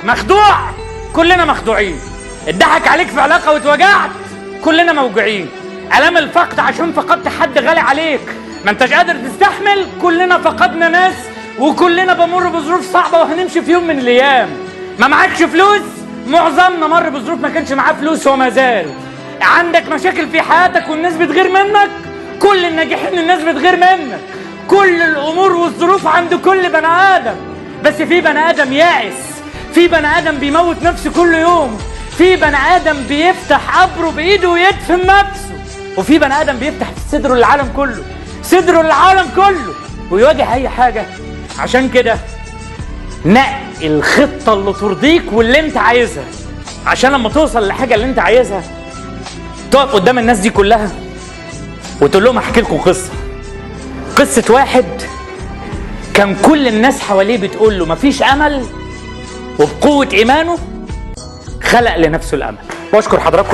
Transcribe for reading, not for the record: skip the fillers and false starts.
مخدوع، كلنا مخدوعين. اتضحك عليك في علاقة واتوجعت، كلنا موجوعين. ألم الفقد عشان فقدت حد غالي عليك، ما انتش قادر تستحمل، كلنا فقدنا ناس، وكلنا بمر بظروف صعبة وهنمشي في يوم من الأيام. ما معكش فلوس، معظمنا مر بظروف ما كانش معاه فلوس وما زال. عندك مشاكل في حياتك والناس بتغير منك، كل الناجحين الناس بتغير منك. كل الأمور والظروف عند كل بني آدم، بس في بني آدم يائس، في بني آدم بيموت نفسه كل يوم، في بني آدم بيفتح قبره بإيده ويدفن نفسه، وفي بني آدم بيفتح صدره للعالم كله، صدره للعالم كله، ويواجه أي حاجة. عشان كده نقي الخطة اللي ترضيك واللي انت عايزها، عشان لما توصل للحاجة اللي انت عايزها تقف قدام الناس دي كلها وتقول لهم احكي لكم قصة واحد كان كل الناس حواليه بتقول له مفيش امل، وبقوة ايمانه خلق لنفسه الامل. واشكر حضراتكم.